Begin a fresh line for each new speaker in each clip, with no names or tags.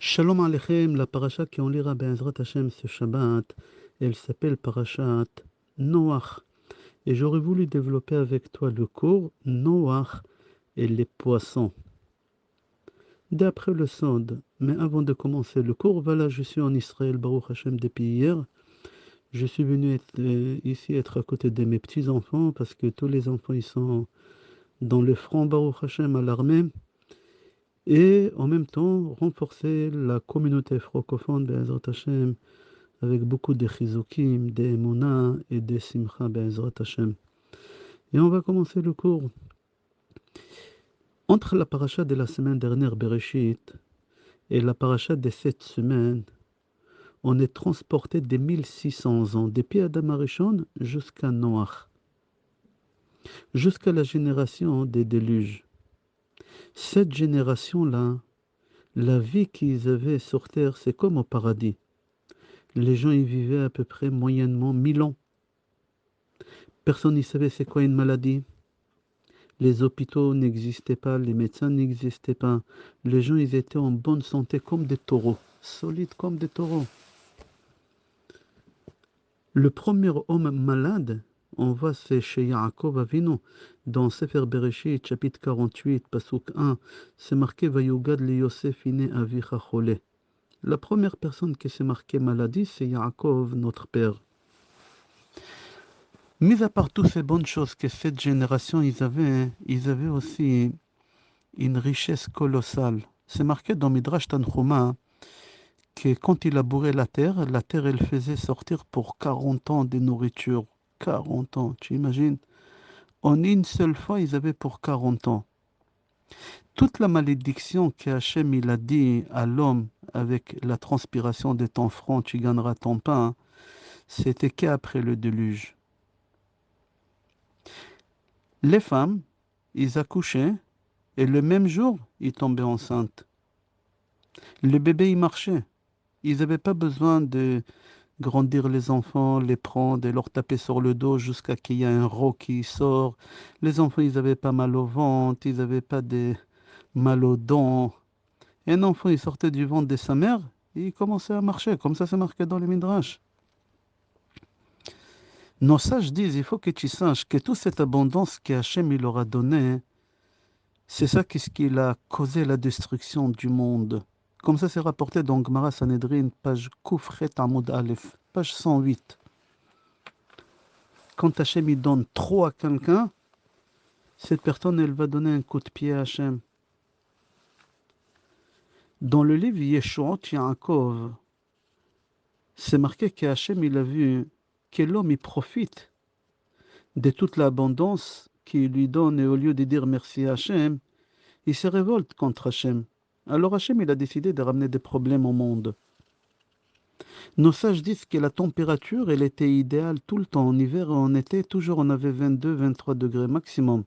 Shalom Aleichem, la paracha qu'on lira Be'ezrat Hashem ce Shabbat, elle s'appelle Parashat Noach. Et j'aurais voulu développer avec toi le cours Noach et les poissons. D'après le Sod, mais avant de commencer le cours, voilà, je suis en Israël, Baruch Hashem, depuis hier. Je suis venu ici être à côté de mes petits-enfants parce que tous les enfants ils sont dans le front, Baruch Hashem, à l'armée. Et en même temps, renforcer la communauté francophone, Be'ezrat Hashem, avec beaucoup de chizukim, des emuna et des simcha be'ezrat Hashem. Et on va commencer le cours. Entre la paracha de la semaine dernière, Bereshit, et la paracha de cette semaine, on est transporté des 1600 ans, depuis Adam Arishon jusqu'à Noach, jusqu'à la génération des déluges. Cette génération-là, la vie qu'ils avaient sur terre, c'est comme au paradis. Les gens y vivaient à peu près moyennement 1000 ans. Personne n'y savait c'est quoi une maladie. Les hôpitaux n'existaient pas, les médecins n'existaient pas. Les gens, ils étaient en bonne santé comme des taureaux, solides comme des taureaux. Le premier homme malade, on voit c'est chez Yaakov Avinu, dans Sefer Bereshit, chapitre 48, pasuk 1, c'est marqué Vayugad le Yosef ine avicha chole. La première personne qui s'est marquée maladie, c'est Yaakov, notre père. Mis à part toutes ces bonnes choses que cette génération ils avaient aussi une richesse colossale. C'est marqué dans Midrash Tanchuma que quand il labourait la terre, elle faisait sortir pour 40 ans de nourriture. 40 ans, tu imagines? En une seule fois, ils avaient pour 40 ans. Toute la malédiction qu'Hachem il a dit à l'homme avec la transpiration de ton front, tu gagneras ton pain, c'était qu'après le déluge. Les femmes, ils accouchaient et le même jour, ils tombaient enceintes. Le bébé, il marchait. Ils n'avaient pas besoin de grandir les enfants, les prendre et leur taper sur le dos jusqu'à qu'il y ait un roc qui sort. Les enfants, ils n'avaient pas mal au ventre, ils n'avaient pas de mal aux dents. Et un enfant, il sortait du ventre de sa mère et il commençait à marcher. Comme ça, c'est marqué dans les Midrash. Nos sages disent, il faut que tu saches que toute cette abondance qu'Hachem il leur a donnée, c'est ça ce qui a causé la destruction du monde. Comme ça, c'est rapporté dans Gemara Sanhedrin, page Koufret Amoud Aleph, page 108. Quand Hachem il donne trop à quelqu'un, cette personne, elle va donner un coup de pied à Hachem. Dans le livre Yeshua Yaakov, c'est marqué qu'Hachem, il a vu que l'homme, il profite de toute l'abondance qu'il lui donne et au lieu de dire merci à Hachem, il se révolte contre Hachem. Alors Hachem, il a décidé de ramener des problèmes au monde. Nos sages disent que la température, elle était idéale tout le temps. En hiver et en été, toujours on avait 22-23 degrés maximum.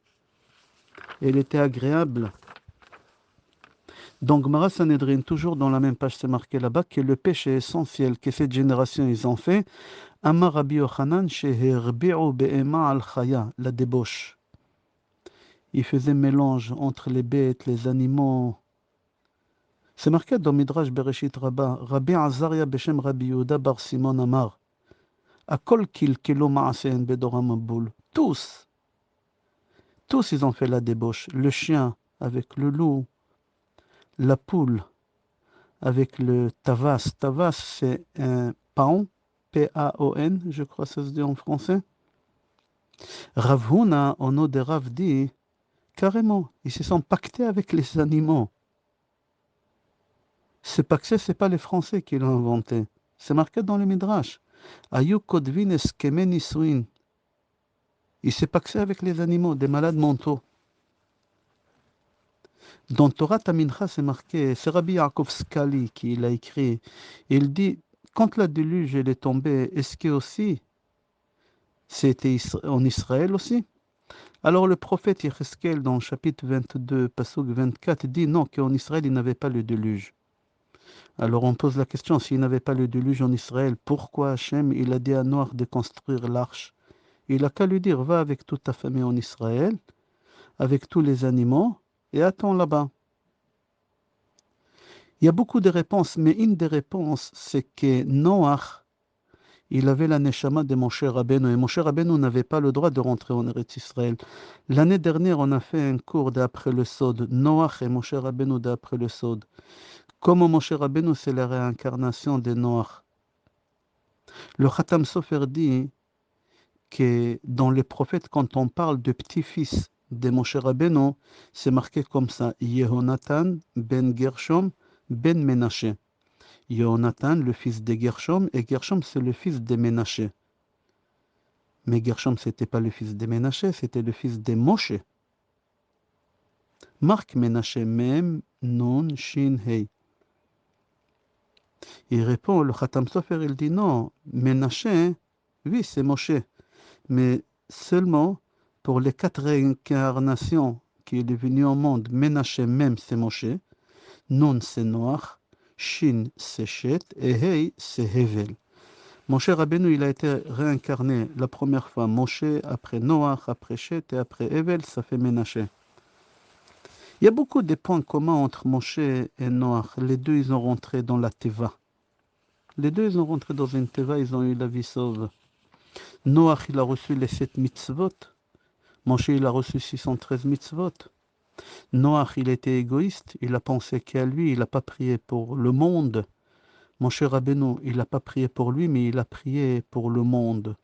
Elle était agréable. Donc, Gemara Sanhedrin, toujours dans la même page, c'est marqué là-bas que le péché essentiel que cette génération ils ont fait, Amar Rabbi Yochanan sheherbi'u be'ema al chaya, la débauche. Ils faisaient mélange entre les bêtes, les animaux. C'est marqué dans Midrash Bereshit Rabbah, Rabbi Azaria Beshem Rabbi Yehuda Bar Simon Amar, Akol kilkelo ma'asehen bedoram aboul. Tous ils ont fait la débauche. Le chien avec le loup, la poule avec le tavas. Tavas, c'est un paon, P-A-O-N, je crois que ça se dit en français. Rav Huna, au nom de Rav, dit carrément, ils se sont pactés avec les animaux. Ce pacte, ce n'est pas les Français qui l'ont inventé. C'est marqué dans le Midrash. Ayu kodvin eskeme nisuin. Il s'est pacté avec les animaux, des malades mentaux. Dans Torah Tamincha, c'est marqué, c'est Rabbi Yaakov Skali qui l'a écrit. Il dit, quand la déluge elle est tombée, est-ce que aussi c'était en Israël aussi? Alors le prophète Yecheskel, dans le chapitre 22, pasuk 24, dit non, qu'en Israël, il n'avait pas le déluge. Alors on pose la question, s'il n'avait pas le déluge en Israël, pourquoi Hachem, il a dit à Noach de construire l'arche? Il a qu'à lui dire, va avec toute ta famille en Israël, avec tous les animaux, et attends là-bas. Il y a beaucoup de réponses, mais une des réponses, c'est que Noach, il avait la neshama de Moshe Rabbeinu, et Moshe Rabbeinu n'avait pas le droit de rentrer en Eretz Israël. L'année dernière, on a fait un cours d'après le Sod, Noach et Moshe Rabbeinu d'après le Sod. Comment Moshe Rabbeinu, c'est la réincarnation de Noach. Le Khatam Sofer dit que dans les prophètes, quand on parle de petit-fils de Moshe Rabbeinu, c'est marqué comme ça, Yehonatan ben Gershom ben Menashe. Yehonatan, le fils de Gershom, et Gershom, c'est le fils de Menashe. Mais Gershom, ce n'était pas le fils de Menashe, c'était le fils de Moshe. Marc Menashe, Mem, Nun, Shin, Hei. Il répond, le Khatam Sofer, il dit non, Menashe, oui, c'est Moshe. Mais seulement pour les 4 réincarnations qu'il est venu au monde, Menashe même c'est Moshe, Nun c'est Noach, Shin c'est Shet et Hei c'est Hevel. Moshe Rabbeinu, il a été réincarné la première fois Moshe, après Noach, après Shet et après Hevel, ça fait Menashe. Il y a beaucoup de points communs entre Moshe et Noach. Les deux, ils ont rentré dans la Teva. Les deux, ils ont rentré dans une Teva, ils ont eu la vie sauve. Noach, il a reçu les 7 mitzvot. Moshe, il a reçu 613 mitzvot. Noach, il était égoïste, il a pensé qu'à lui, il n'a pas prié pour le monde. Moshe Rabbeinu, il n'a pas prié pour lui, mais il a prié pour le monde.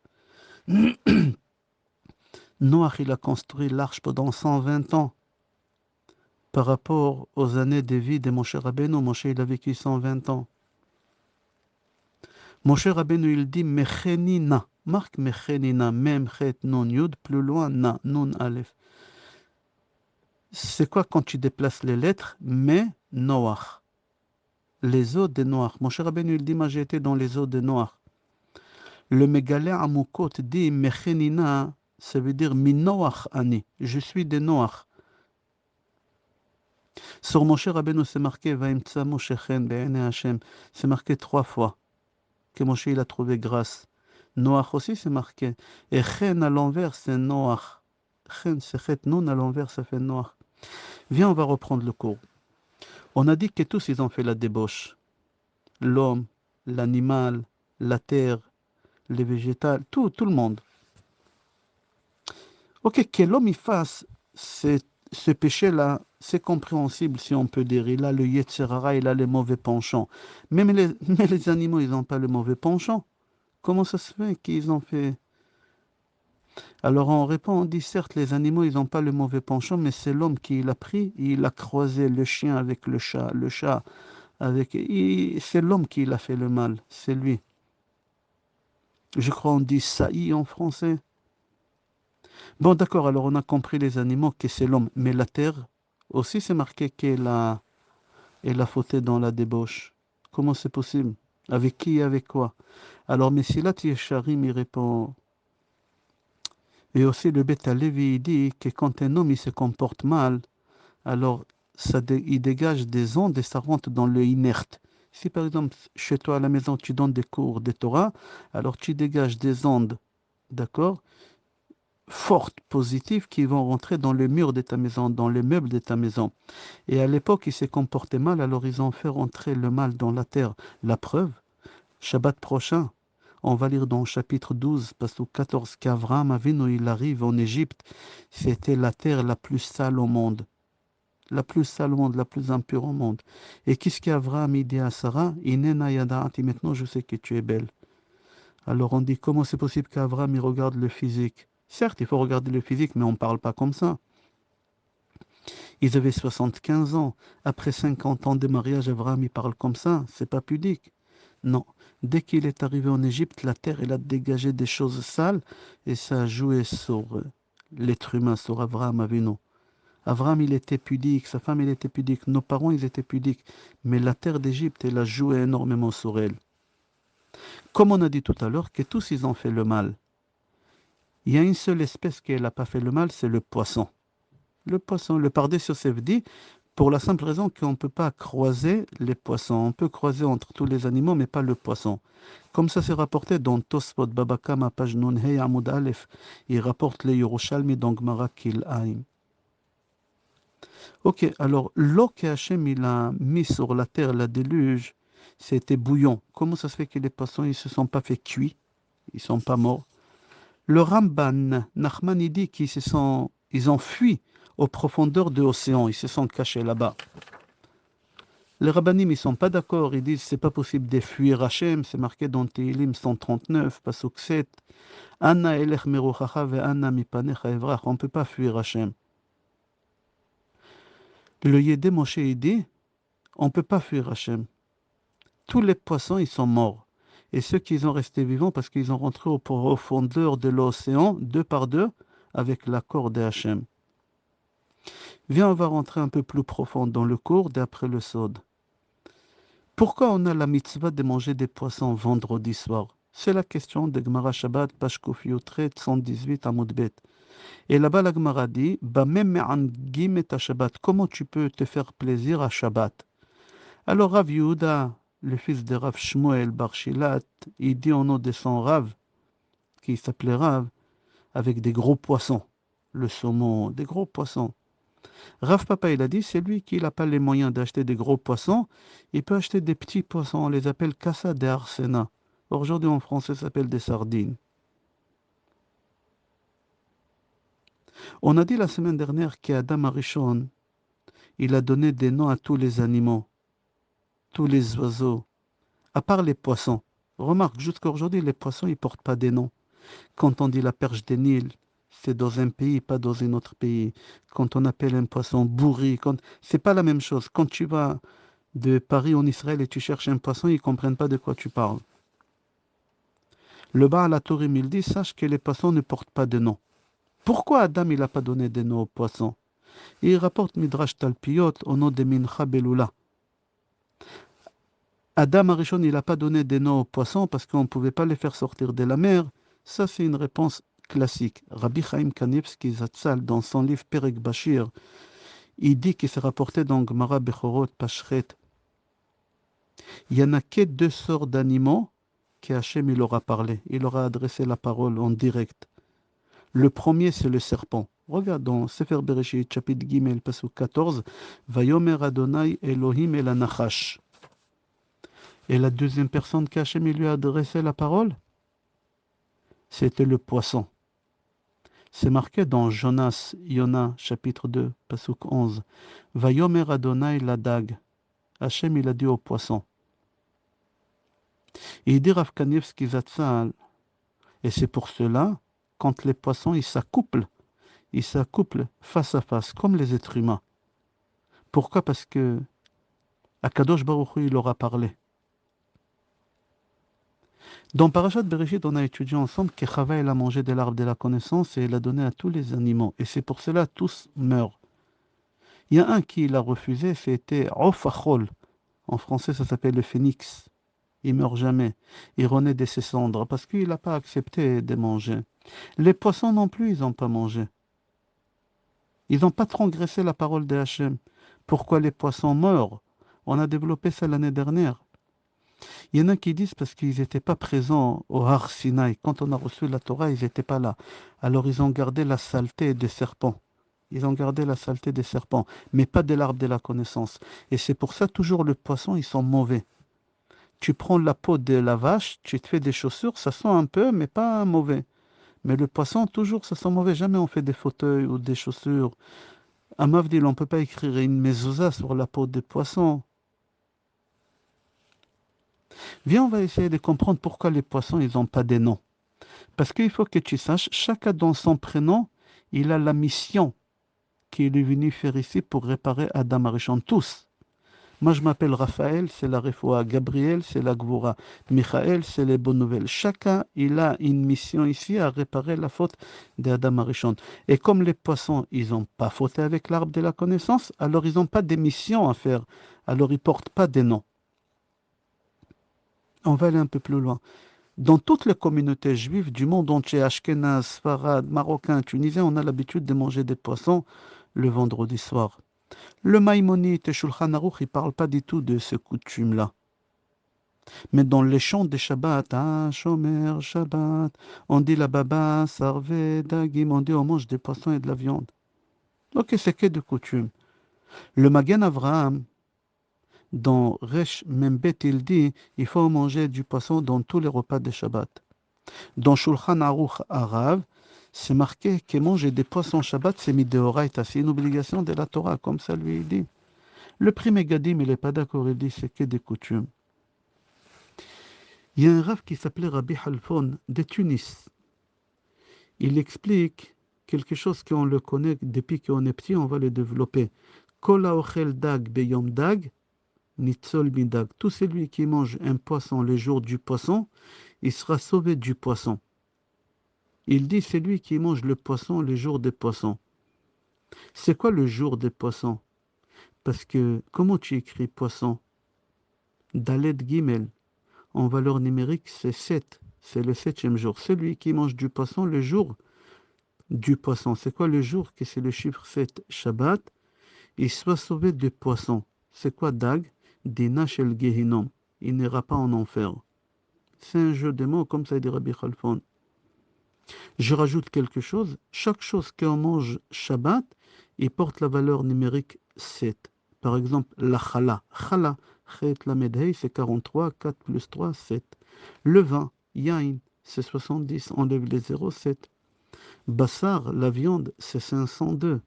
Noach, il a construit l'arche pendant 120 ans. Par rapport aux années de vie de Moshe Rabbeinu, Moshe, il a vécu 120 ans. Moshe Rabbeinu, il dit Mechenina. Marque Mechenina, Mem, Chet, Nun, Yud, plus loin, Na, Nun, Aleph. C'est quoi quand tu déplaces les lettres? Mais Noach. Les eaux de Noach. Moshe Rabbeinu, il dit, moi j'ai été dans les eaux de Noach. Le Megalé Amukot dit, Mechenina, ça veut dire Minoach Ani. Je suis de Noach. Sur Moshe Rabbeinu, c'est marqué, Vaimtsa Moshe Chen Be'ene Hashem. C'est marqué 3 fois que Moshe, il a trouvé grâce. Noach aussi, c'est marqué. Et Chen à l'envers, c'est Noach. Chen, c'est Chet, Nun à l'envers, ça fait Noach. Viens, on va reprendre le cours. On a dit que tous, ils ont fait la débauche. L'homme, l'animal, la terre, les végétales, tout le monde. Ok, que l'homme y fasse ce péché-là, c'est compréhensible si on peut dire. Il a le Yetzirara, il a les mauvais penchants. Mais les animaux, ils n'ont pas le mauvais penchant. Comment ça se fait qu'ils ont fait? Alors on répond, on dit certes, les animaux, ils n'ont pas le mauvais penchant, mais c'est l'homme qui l'a pris, il a croisé le chien avec le chat avec... C'est l'homme qui l'a fait le mal, c'est lui. Je crois on dit saillie en français. Bon, d'accord, alors on a compris les animaux que c'est l'homme, mais la terre aussi c'est marqué elle a fauté dans la débauche. Comment c'est possible? Avec qui et avec quoi? Alors Messilat Yesharim il répond, et aussi le Beth Lévi il dit que quand un homme il se comporte mal, alors il dégage des ondes et ça rentre dans le inerte. Si par exemple chez toi à la maison tu donnes des cours de Torah, alors tu dégages des ondes, d'accord? Fortes, positives, qui vont rentrer dans le mur de ta maison, dans les meubles de ta maison. Et à l'époque, ils s'est comporté mal, alors ils ont fait rentrer le mal dans la terre. La preuve, Shabbat prochain, on va lire dans le chapitre 12, passage 14, qu'Avraham Avinu, il arrive en Égypte, c'était la terre la plus sale au monde. La plus sale au monde, la plus impure au monde. Et qu'est-ce qu'Avraham dit à Sarah? Inena yada'ati, maintenant je sais que tu es belle. Alors on dit, comment c'est possible qu'Avraham il regarde le physique? Certes, il faut regarder le physique, mais on ne parle pas comme ça. Ils avaient 75 ans. Après 50 ans de mariage, Avraham il parle comme ça. C'est pas pudique. Non. Dès qu'il est arrivé en Égypte, la terre, elle a dégagé des choses sales et ça a joué sur l'être humain, sur Avraham Avinu. Avraham, il était pudique, sa femme, elle était pudique, nos parents, ils étaient pudiques. Mais la terre d'Égypte, elle a joué énormément sur elle. Comme on a dit tout à l'heure, que tous, ils ont fait le mal. Il y a une seule espèce qui n'a pas fait le mal, c'est le poisson. Le poisson, le Pardes Yosef dit, pour la simple raison qu'on ne peut pas croiser les poissons. On peut croiser entre tous les animaux, mais pas le poisson. Comme ça, c'est rapporté dans Tosfot Babakama, page Nunhei Amoud Aleph. Il rapporte les Yerushalmi dans Gemara Kil'aim. Ok, alors l'eau que Hachem il a mis sur la terre, la déluge, c'était bouillon. Comment ça se fait que les poissons ils se sont pas fait cuits, ils sont pas morts? Le Ramban, Nachman, il dit ils ont fui aux profondeurs de l'océan, ils se sont cachés là-bas. Les rabbinim, ils sont pas d'accord, ils disent c'est pas possible de fuir Hachem, c'est marqué dans Tehillim 139, pasuk 7. Anna elech meruchacha ve anna mipanecha evrach. On ne peut pas fuir Hachem. Le Yédé Moshe, il dit on ne peut pas fuir Hachem. Tous les poissons, ils sont morts. Et ceux qui sont restés vivants, parce qu'ils ont rentré aux profondeurs de l'océan, deux par deux, avec l'accord de Hachem. Viens, on va rentrer un peu plus profond dans le cours d'après le Sod. Pourquoi on a la mitzvah de manger des poissons vendredi soir? C'est la question de Gemara Shabbat, page Kofiotret 118 à Moudbet. Et là-bas, la Gemara dit, comment tu peux te faire plaisir à Shabbat? Alors Rav Yehuda, le fils de Rav Shmuel Bar Shilat, il dit au nom de son Rav, qui s'appelait Rav, avec des gros poissons, le saumon, des gros poissons. Rav Papa, il a dit, c'est lui qui n'a pas les moyens d'acheter des gros poissons, il peut acheter des petits poissons, on les appelle Cassa de Arsena. Aujourd'hui en français, ça s'appelle des sardines. On a dit la semaine dernière qu'Adam Arishon, il a donné des noms à tous les animaux, tous les oiseaux, à part les poissons. Remarque, jusqu'à aujourd'hui, les poissons, ils ne portent pas des noms. Quand on dit la perche des Nils, c'est dans un pays, pas dans un autre pays. Quand on appelle un poisson bourri, c'est pas la même chose. Quand tu vas de Paris en Israël et tu cherches un poisson, ils ne comprennent pas de quoi tu parles. Le Baal HaTurim, il dit, sache que les poissons ne portent pas de nom. Pourquoi Adam, il n'a pas donné de nom aux poissons? Il rapporte Midrash Talpiot au nom de Mincha Beloula. Adam Arishon, il n'a pas donné des noms aux poissons parce qu'on ne pouvait pas les faire sortir de la mer. Ça, c'est une réponse classique. Rabbi Chaim Kanevski Zatzal, dans son livre Perek Bashir, il dit qu'il s'est rapporté dans Gemara Bechorot Pashret. Il n'y en a que deux sortes d'animaux qu'Hachem il aura parlé. Il aura adressé la parole en direct. Le premier, c'est le serpent. Regarde dans Sefer Bereshit, chapitre Gimel, pasuk 14, Vayomer Adonai Elohim el Anachash. Et la deuxième personne qu'Hachem lui a adressé la parole, c'était le poisson. C'est marqué dans Jonas, Yona, chapitre 2, pasuk 11. Vayomer Adonai Ladag. Hachem il a dit au poisson. Et il dit Rav Kanevski Zatzal, et c'est pour cela, quand les poissons ils s'accouplent face à face, comme les êtres humains. Pourquoi? Parce que Akadosh Baruch Hu, il aura parlé. Dans Parashat Bereshit, on a étudié ensemble que Chava, elle a mangé de l'arbre de la connaissance et elle a donné à tous les animaux. Et c'est pour cela tous meurent. Il y a un qui l'a refusé, c'était Ofachol. En français, ça s'appelle le phénix. Il meurt jamais. Il renaît de ses cendres parce qu'il n'a pas accepté de manger. Les poissons non plus, ils n'ont pas mangé. Ils n'ont pas transgressé la parole de Hachem. Pourquoi les poissons meurent? On a développé ça l'année dernière. Il y en a qui disent parce qu'ils n'étaient pas présents au Har Sinaï. Quand on a reçu la Torah, ils n'étaient pas là. Alors ils ont gardé la saleté des serpents. Ils ont gardé la saleté des serpents, mais pas de l'arbre de la connaissance. Et c'est pour ça toujours le poisson, ils sont mauvais. Tu prends la peau de la vache, tu te fais des chaussures, ça sent un peu, mais pas mauvais. Mais le poisson, toujours, ça sent mauvais. Jamais on fait des fauteuils ou des chaussures. À Mavdil, on ne peut pas écrire une mezouza sur la peau des poissons. Viens, on va essayer de comprendre pourquoi les poissons, ils n'ont pas des noms. Parce qu'il faut que tu saches, chacun dans son prénom, il a la mission qu'il est venu faire ici pour réparer Adam Arishon. Tous. Moi, je m'appelle Raphaël, c'est la Refoua. Gabriel, c'est la Gvoura. Michael, c'est les bonnes nouvelles. Chacun, il a une mission ici à réparer la faute d'Adam Arishon. Et comme les poissons, ils n'ont pas fauté avec l'arbre de la connaissance, alors ils n'ont pas des missions à faire. Alors ils ne portent pas des noms. On va aller un peu plus loin. Dans toutes les communautés juives du monde entier, Ashkenaz, Sfarad, Marocains, Tunisiens, on a l'habitude de manger des poissons le vendredi soir. Le Maïmonide et Shulchan Aruch, ils ne parlent pas du tout de ces coutumes-là. Mais dans les chants des Shabbat, ah, Shomer, Shabbat, on dit la baba, sarvé, dagim, on dit on mange des poissons et de la viande. Ok, c'est que de coutume. Le Magen Avraham, dans Resh Membet, il dit il faut manger du poisson dans tous les repas de Shabbat. Dans Shulchan Aruch Arav, c'est marqué que manger des poissons Shabbat, c'est mideoraita, c'est une obligation de la Torah, comme ça lui dit. Le Pri Megadim, il n'est pas d'accord, il dit c'est que des coutumes. Il y a un Rav qui s'appelait Rabbi Halfon de Tunis. Il explique quelque chose qu'on le connaît depuis qu'on est petit, on va le développer. Kol haochel dag beyom dag, nitzol midag. Tout celui qui mange un poisson le jour du poisson, il sera sauvé du poisson. Il dit celui qui mange le poisson le jour des poissons. C'est quoi le jour des poissons? Parce que comment tu écris poisson? Dalet Gimel. En valeur numérique, c'est 7. C'est le 7e jour. Celui qui mange du poisson le jour du poisson. C'est quoi le jour que c'est le chiffre 7, Shabbat? Il soit sauvé du poisson. C'est quoi Dag? Dina shel Gehinom. Il n'ira pas en enfer. C'est un jeu de mots, comme ça dit Rabbi Khalfon. Je rajoute quelque chose. Chaque chose qu'on mange Shabbat, il porte la valeur numérique 7. Par exemple, la chala. Chala, chet la medhei, c'est 43, 4 plus 3, 7. Le vin, yain, c'est 70, enlève les 0, 7. Bassar, la viande, c'est 502.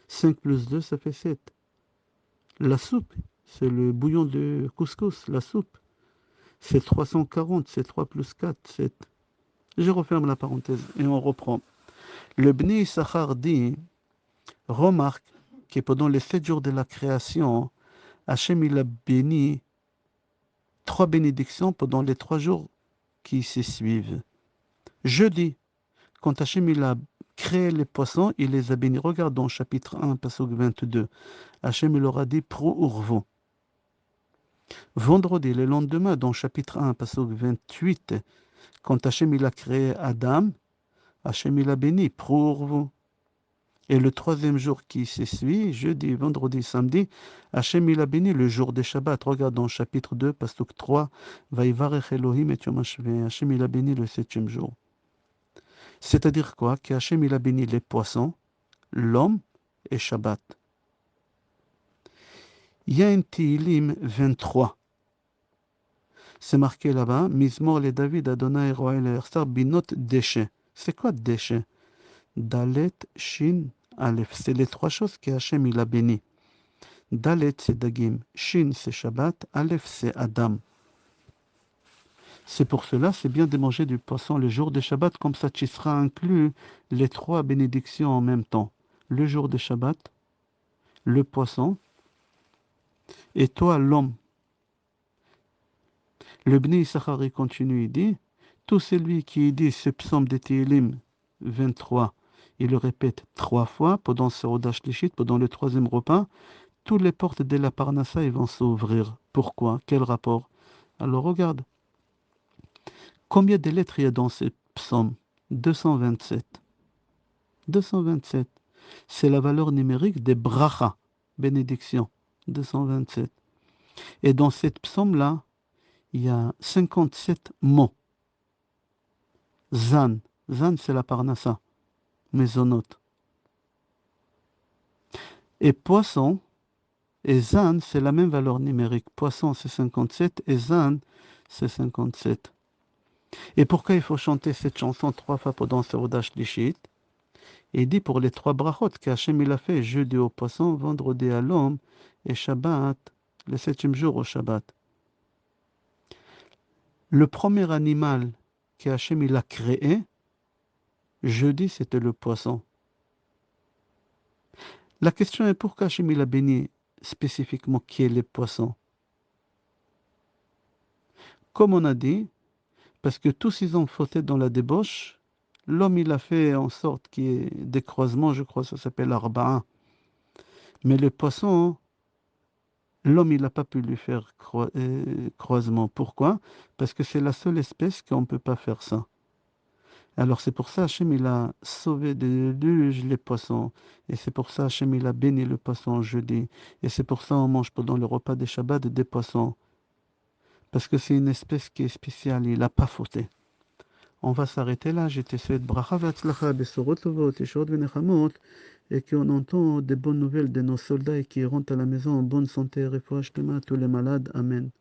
5 plus 2, ça fait 7. La soupe, c'est le bouillon de couscous, la soupe. C'est 340, c'est 3 plus 4, 7. Je referme la parenthèse et on reprend. Le Bnei Issachar dit, remarque que pendant les 7 jours de la création, Hachem il a béni 3 bénédictions pendant les 3 jours qui se suivent. Jeudi, quand Hachem il a créé les poissons, il les a bénis. Regarde dans chapitre 1, passage 22. Hachem il leur a dit pro urvo. Vendredi, le lendemain, dans chapitre 1, passage 28, quand Hachem il a créé Adam, Hachem il a béni pro urvo. Et le 3e jour qui se suit, jeudi, vendredi, samedi, Hachem il a béni le jour des Shabbat. Regarde dans chapitre 2, pasuk 3, Vaïvarech Elohim et Yom HaShvei. Hachem il a béni le 7e jour. C'est-à-dire quoi? Qu'Hachem il a béni les poissons, l'homme et Shabbat. Il y a un Tehillim 23. C'est marqué là-bas, Mizmor le David Adonai Roel Ersar Binot Déchet. C'est quoi déchet? Dalet, Shin, Aleph. C'est les 3 choses que Hachem il a béni. Dalet, c'est Dagim. Shin, c'est Shabbat. Aleph, c'est Adam. C'est pour cela, c'est bien de manger du poisson le jour de Shabbat, comme ça tu seras inclus les 3 bénédictions en même temps. Le jour de Shabbat, le poisson, et toi l'homme. Le Bnei Issachar continue, il dit, tout celui qui dit ce psaume de Tehillim 23, il le répète 3 fois pendant ce Rodash Lishit, pendant le 3e repas, toutes les portes de la Parnassa vont s'ouvrir. Pourquoi? Quel rapport? Alors regarde, combien de lettres il y a dans ce psaume? 227. 227. C'est la valeur numérique des bracha, bénédiction. 227. Et dans cette psaume-là, il y a 57 mots. Zan. Zan, c'est la Parnassa. Mésonote. Et poisson, et Zan, c'est la même valeur numérique. Poisson, c'est 57, et Zan, c'est 57. Et pourquoi il faut chanter cette chanson 3 fois pendant ce Rodash Lishit? Il dit pour les 3 brachot qu'Hachem il a fait jeudi au poisson, vendredi à l'homme, et Shabbat, le 7e jour au Shabbat. Le premier animal qu'Hachem il a créé, jeudi, c'était le poisson. La question est pourquoi Hachem il a béni spécifiquement qui est les poissons? Comme on a dit, parce que tous ils ont fauté dans la débauche, l'homme il a fait en sorte qu'il y ait des croisements, je crois que ça s'appelle arba'a. Mais les poissons, l'homme il n'a pas pu lui faire croisement. Pourquoi? Parce que c'est la seule espèce qu'on ne peut pas faire ça. Alors c'est pour ça Hachem il a sauvé des déluges les poissons. Et c'est pour ça Hachem il a béni le poisson jeudi. Et c'est pour ça on mange pendant le repas des Shabbats des poissons. Parce que c'est une espèce qui est spéciale, il n'a pas fauté. On va s'arrêter là. Je te souhaite bracha v'atzlacha besorot tovot, yeshurot v'nechamot. et qu'on entend des bonnes nouvelles de nos soldats et qui rentrent à la maison en bonne santé. Refuah shlema à tous les malades. Amen.